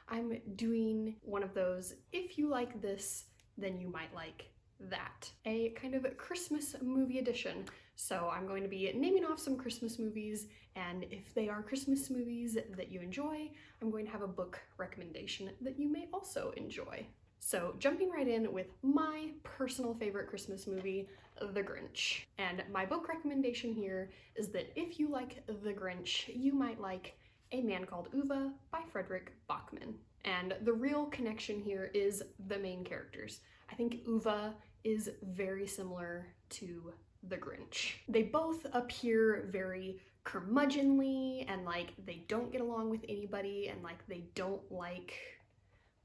I'm doing one of those, if you like this, then you might like that. A kind of Christmas movie edition. So I'm going to be naming off some Christmas movies, and if they are Christmas movies that you enjoy, I'm going to have a book recommendation that you may also enjoy. So jumping right in with my personal favorite Christmas movie, The Grinch. And my book recommendation here is that if you like The Grinch, you might like A Man Called Ove by Fredrik Backman. And the real connection here is the main characters. I think Ove is very similar to the Grinch. They both appear very curmudgeonly and like they don't get along with anybody and like they don't like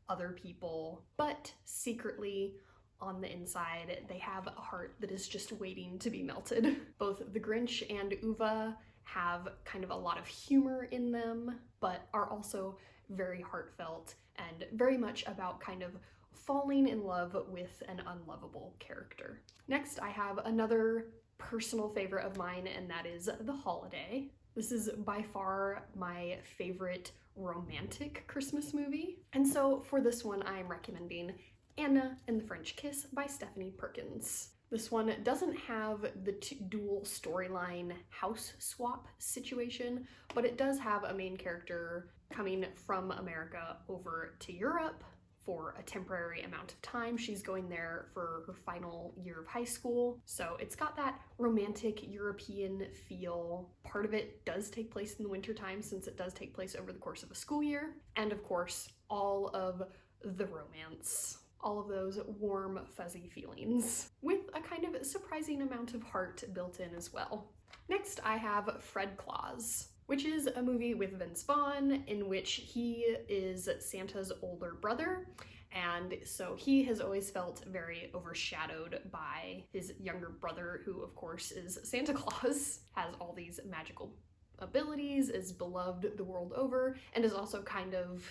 other people, but secretly on the inside they have a heart that is just waiting to be melted. Both the Grinch and Ove have kind of a lot of humor in them, but are also very heartfelt and very much about kind of falling in love with an unlovable character. Next, I have another personal favorite of mine, and that is The Holiday. This is by far my favorite romantic Christmas movie. And so for this one, I'm recommending Anna and the French Kiss by Stephanie Perkins. This one doesn't have the dual storyline house swap situation, but it does have a main character coming from America over to Europe for a temporary amount of time. She's going there for her final year of high school. So it's got that romantic European feel. Part of it does take place in the wintertime since it does take place over the course of a school year. And of course, all of the romance. All of those warm, fuzzy feelings with a kind of surprising amount of heart built in as well. Next, I have Fred Claus, which is a movie with Vince Vaughn in which he is Santa's older brother. And so he has always felt very overshadowed by his younger brother, who of course is Santa Claus, has all these magical abilities, is beloved the world over, and is also kind of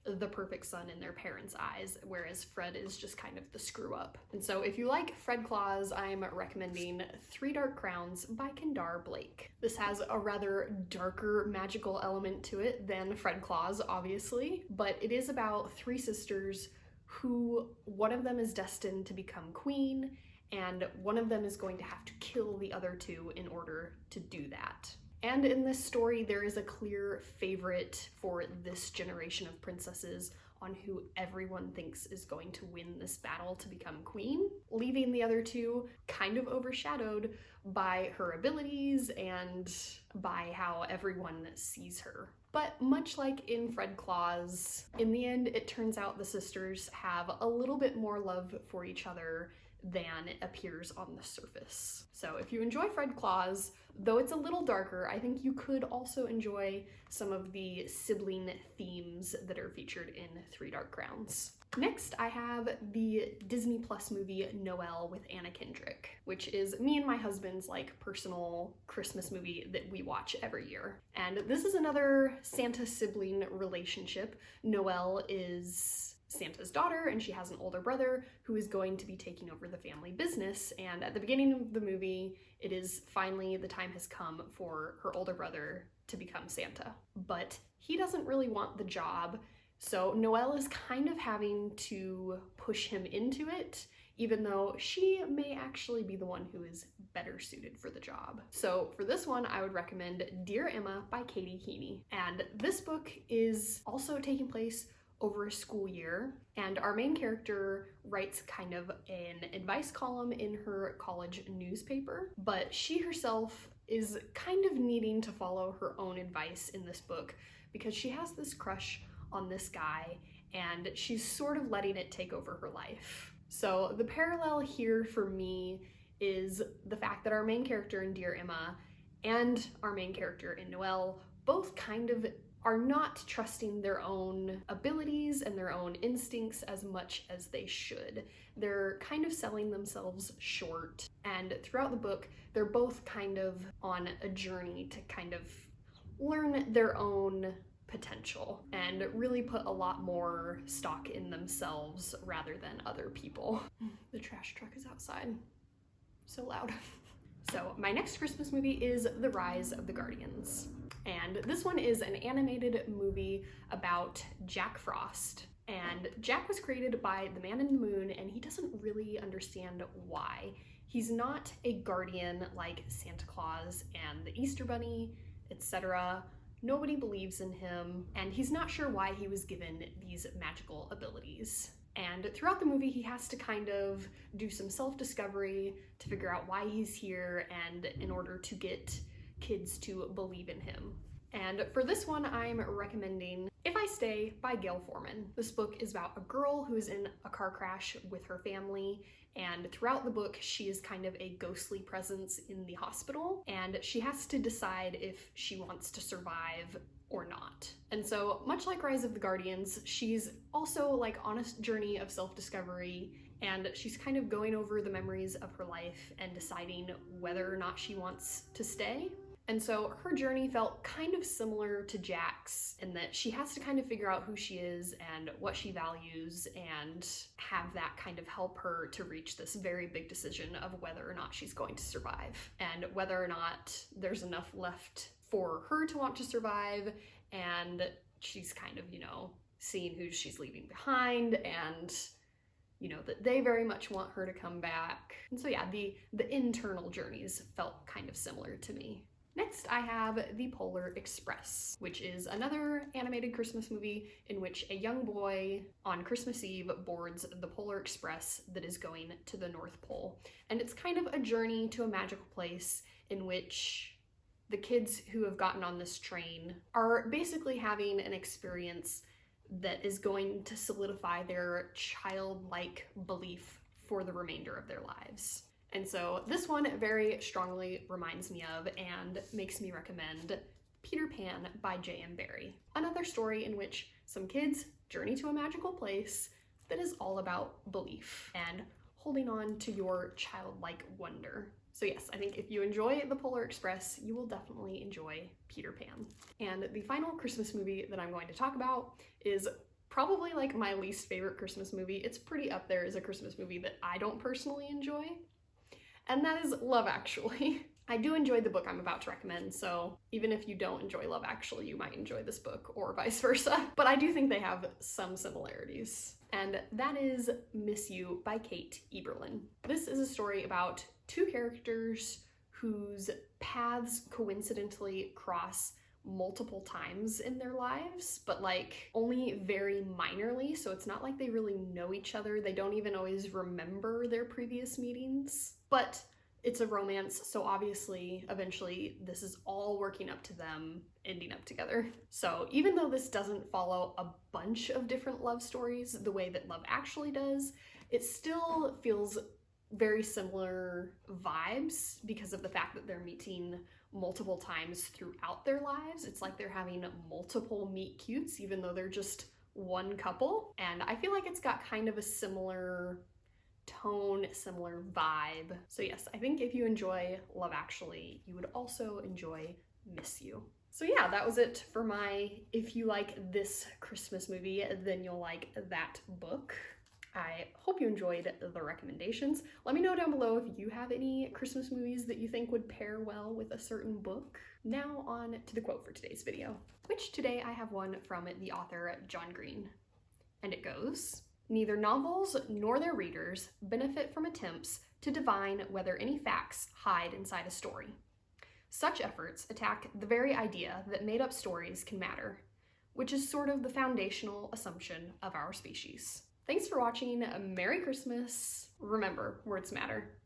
the perfect son in their parents' eyes, whereas Fred is just kind of the screw up. And so if you like Fred Claus, I'm recommending Three Dark Crowns by Kendare Blake. This has a rather darker magical element to it than Fred Claus, obviously, but it is about three sisters who one of them is destined to become queen, and one of them is going to have to kill the other two in order to do that. And in this story, there is a clear favorite for this generation of princesses on who everyone thinks is going to win this battle to become queen, leaving the other two kind of overshadowed by her abilities and by how everyone sees her. But much like in Fred Claus, in the end, it turns out the sisters have a little bit more love for each other than it appears on the surface. So if you enjoy Fred Claus, though it's a little darker, I think you could also enjoy some of the sibling themes that are featured in Three Dark Crowns. Next, I have the Disney Plus movie Noelle with Anna Kendrick, which is me and my husband's like personal Christmas movie that we watch every year. And this is another Santa sibling relationship. Noelle is Santa's daughter, and she has an older brother who is going to be taking over the family business. And at the beginning of the movie, it is finally the time has come for her older brother to become Santa. But he doesn't really want the job, so Noelle is kind of having to push him into it, even though she may actually be the one who is better suited for the job. So for this one, I would recommend Dear Emma by Katie Heaney. And this book is also taking place over a school year, and our main character writes kind of an advice column in her college newspaper, but she herself is kind of needing to follow her own advice in this book because she has this crush on this guy and she's sort of letting it take over her life. So the parallel here for me is the fact that our main character in Dear Emma and our main character in Noelle both kind of are not trusting their own abilities and their own instincts as much as they should. They're kind of selling themselves short, and throughout the book, they're both kind of on a journey to kind of learn their own potential and really put a lot more stock in themselves rather than other people. The trash truck is outside. So loud. So my next Christmas movie is The Rise of the Guardians. And this one is an animated movie about Jack Frost. And Jack was created by the Man in the Moon, and he doesn't really understand why. He's not a guardian like Santa Claus and the Easter Bunny, etc. Nobody believes in him, and he's not sure why he was given these magical abilities. And throughout the movie, he has to kind of do some self-discovery to figure out why he's here and in order to get kids to believe in him. And for this one, I'm recommending If I Stay by Gail Forman. This book is about a girl who is in a car crash with her family, and throughout the book, she is kind of a ghostly presence in the hospital, and she has to decide if she wants to survive or not. And so, much like Rise of the Guardians, she's also like on a journey of self-discovery, and she's kind of going over the memories of her life and deciding whether or not she wants to stay. And so her journey felt kind of similar to Jack's in that she has to kind of figure out who she is and what she values and have that kind of help her to reach this very big decision of whether or not she's going to survive and whether or not there's enough left for her to want to survive. And she's kind of, seeing who she's leaving behind and that they very much want her to come back. And so yeah, the internal journeys felt kind of similar to me. Next, I have The Polar Express, which is another animated Christmas movie in which a young boy on Christmas Eve boards the Polar Express that is going to the North Pole. And it's kind of a journey to a magical place in which the kids who have gotten on this train are basically having an experience that is going to solidify their childlike belief for the remainder of their lives. And so this one very strongly reminds me of and makes me recommend Peter Pan by J.M. Barrie. Another story in which some kids journey to a magical place that is all about belief and holding on to your childlike wonder. So yes, I think if you enjoy The Polar Express, you will definitely enjoy Peter Pan. And the final Christmas movie that I'm going to talk about is probably like my least favorite Christmas movie. It's pretty up there as a Christmas movie that I don't personally enjoy. And that is Love Actually. I do enjoy the book I'm about to recommend, so even if you don't enjoy Love Actually, you might enjoy this book or vice versa. But I do think they have some similarities. And that is Miss You by Kate Eberlin. This is a story about two characters whose paths coincidentally cross multiple times in their lives, but like only very minorly, so it's not like they really know each other. They don't even always remember their previous meetings, but it's a romance, so obviously eventually this is all working up to them ending up together. So even though this doesn't follow a bunch of different love stories the way that Love Actually does, it still feels very similar vibes because of the fact that they're meeting multiple times throughout their lives. It's like they're having multiple meet cutes even though they're just one couple. And I feel like it's got kind of a similar tone, similar vibe. So yes, I think if you enjoy Love Actually, you would also enjoy Miss You. So yeah, that was it for my if you like this Christmas movie, then you'll like that book. I hope you enjoyed the recommendations. Let me know down below if you have any Christmas movies that you think would pair well with a certain book. Now on to the quote for today's video, which today I have one from the author John Green. And it goes, "Neither novels nor their readers benefit from attempts to divine whether any facts hide inside a story. Such efforts attack the very idea that made-up stories can matter, which is sort of the foundational assumption of our species." Thanks for watching. Merry Christmas. Remember, words matter.